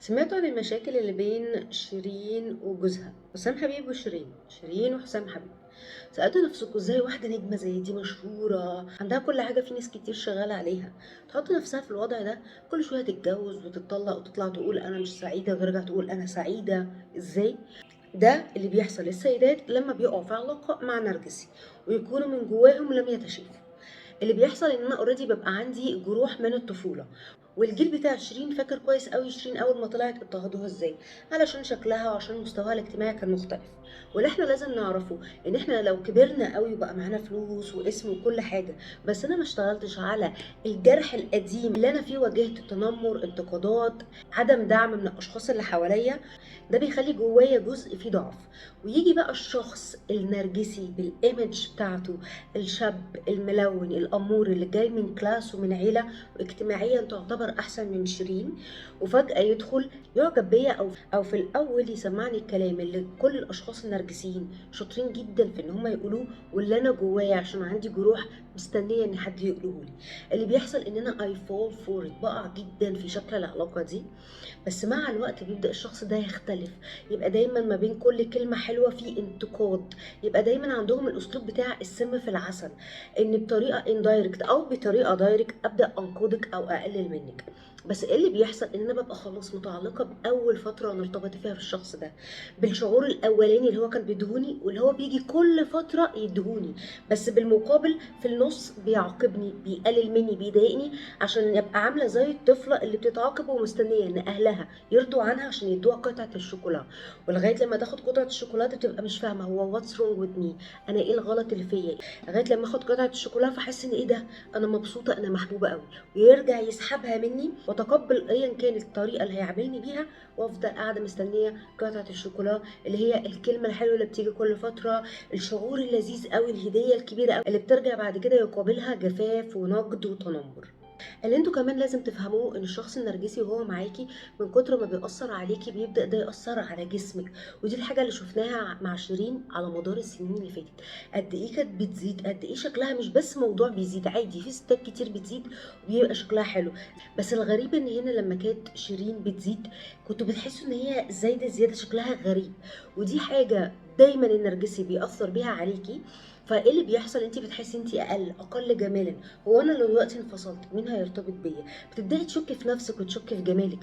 سمعتوا عن المشاكل اللي بين شيرين وجوزها حسام حبيب شيرين وحسام حبيب. سألتوا نفسكم ازاي واحدة نجمة زي دي مشهورة عندها كل حاجة، في ناس كتير شغالة عليها، تحط نفسها في الوضع ده كل شوية تتجوز وتتطلق وتطلع تقول أنا مش سعيدة وترجع تقول أنا سعيدة؟ ازاي؟ ده اللي بيحصل للسيدات لما بيقعوا في علاقة مع نرجسي ويكونوا من جواهم لم يتشافوا. اللي بيحصل ان انا اوريدي ببقى عندي جروح من الطفوله، والجيل بتاع شيرين فاكر كويس قوي شيرين اول ما طلعت اضطهدوها ازاي، علشان شكلها وعشان مستواها الاجتماعي كان مختلف. واللي احنا لازم نعرفه ان احنا لو كبرنا قوي وبقى معانا فلوس واسم وكل حاجه، بس انا ما اشتغلتش على الجرح القديم اللي انا فيه واجهت تنمر، انتقادات، عدم دعم من الاشخاص اللي حواليا، ده بيخلي جوايا جزء فيه ضعف. ويجي بقى الشخص النرجسي بالايمج بتاعته، الشاب الملون الامور اللي جاي من كلاس ومن عيله واجتماعيا تعتبر احسن من شيرين، وفجاه يدخل يعجب بيا او في الاول يسمعني الكلام اللي كل الاشخاص النرجسيين شاطرين جدا في ان هم يقولوه، واللي انا جوايا عشان عندي جروح مستنيه ان حد يقوله لي. اللي بيحصل ان انا اي فول فور بقع جدا في شكل العلاقه دي. بس مع الوقت بيبدأ الشخص ده يختلف، يبقى دايما ما بين كل كلمة حلوة في انتقاد، يبقى دايما عندهم الأسلوب بتاع السم في العسل، إن بطريقة اندايركت أو بطريقة دايركت أبدأ أنقدك أو أقلل منك. بس ايه اللي بيحصل؟ ان انا ببقى خلاص متعلقه باول فتره انا ارتبطت فيها بالشخص ده، بالشعور الاولاني اللي هو كان بيدهوني واللي هو بيجي كل فتره يدهوني، بس بالمقابل في النص بيعاقبني، بيقلل مني، بيضايقني، عشان يبقى عامله زي الطفله اللي بتتعاقب ومستنيه ان اهلها يرضوا عنها عشان يدوها قطعه الشوكولاته. ولغايه لما تاخد قطعه الشوكولاته بتبقى مش فاهمه هو واتس رونج وذ مي، انا ايه الغلط اللي فيا، لغايه لما اخد قطعه الشوكولاته فاحس ان ايه ده، انا مبسوطه، انا محبوبه قوي، ويرجع يسحبها مني واتقبل ايا كانت الطريقه اللي هيعاملني بيها، وافضل قاعده مستنيه قطعه الشوكولاته اللي هي الكلمه الحلوه اللي بتيجي كل فتره، الشعور اللذيذ قوي، الهديه الكبيره قوي اللي بترجع بعد كده يقابلها جفاف ونقد وتنمر. اللي انتوا كمان لازم تفهموه ان الشخص النرجسي وهو معاكي من كتر ما بيأثر عليكي بيبدأ ده يأثر على جسمك. ودي الحاجة اللي شفناها مع شيرين على مدار السنين اللي فاتت، قد ايه كانت بتزيد، قد ايه شكلها مش بس موضوع بيزيد عادي، في ستات كتير بتزيد وبيبقى شكلها حلو، بس الغريب ان هنا لما كانت شيرين بتزيد كنتوا بتحسوا ان هي زايدة زيادة شكلها غريب. ودي حاجة دايما النرجسي بيأثر بيها عليكي. فايه اللي بيحصل؟ انت بتحسي انت اقل جمالا، هو انا لو دلوقتي انفصلت مين هيرتبط بيا؟ بتبداي تشكي في نفسك وتشكي في جمالك.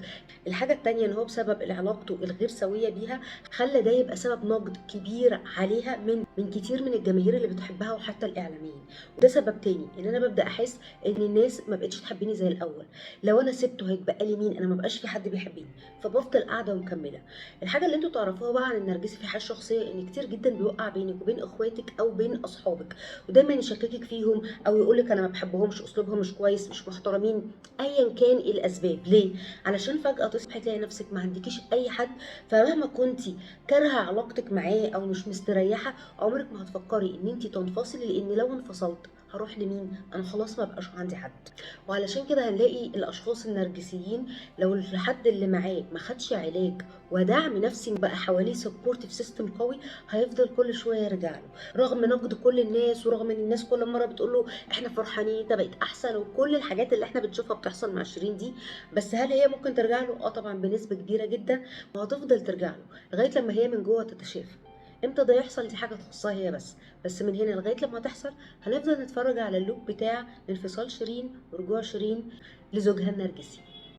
الحاجه التانيه ان هو بسبب علاقته الغير سويه بيها خلى ده يبقى سبب نقد كبير عليها من كتير من الجماهير اللي بتحبها وحتى الاعلاميين. وده سبب تاني ان انا ببدا احس ان الناس ما بقتش تحبني زي الاول، لو انا سبته هيتبقى لي مين؟ انا ما بقاش في حد بيحبني، فبفضل قاعده ومكمله. الحاجه اللي انتوا تعرفوها بقى عن النرجسي في حياه شخصيه ان كتير جدا بيوقع بينك وبين اخواتك او بين اصحابك، ودايما يشككك فيهم او يقولك انا ما بحبهمش، اسلوبهم مش كويس، مش محترمين، ايا كان ايه الاسباب. ليه؟ علشان فجاه تصحي تلاقي نفسك ما عندكيش اي حد، فمهما كنتي كارهه علاقتك معاه او مش مستريحه عمرك ما هتفكري ان انت تنفصلي، لان لو انفصلت هروح لمين؟ انا خلاص ما بقاش عندي حد. وعلشان كده هنلاقي الاشخاص النرجسيين لو الحد اللي معاه ما خدش علاج ودعم نفسي بقى حواليه سبورتيف سيستم قوي، هيفضل كل شويه يرجع له رغم نقد كل الناس، ورغم ان الناس كل مره بتقول له احنا فرحانين انت بقيت احسن، وكل الحاجات اللي احنا بنشوفها بتحصل مع شيرين دي. بس هل هي ممكن ترجع له؟ اه طبعا بنسبه كبيره جدا، وهتفضل ترجع له لغايه لما هي من جوه تتشافى. امتى ده يحصل؟ دي حاجه تخصها هي بس من هنا لغايه لما تحصل هنفضل نتفرج على اللوب بتاع انفصال شيرين ورجوع شيرين لزوجها النرجسي.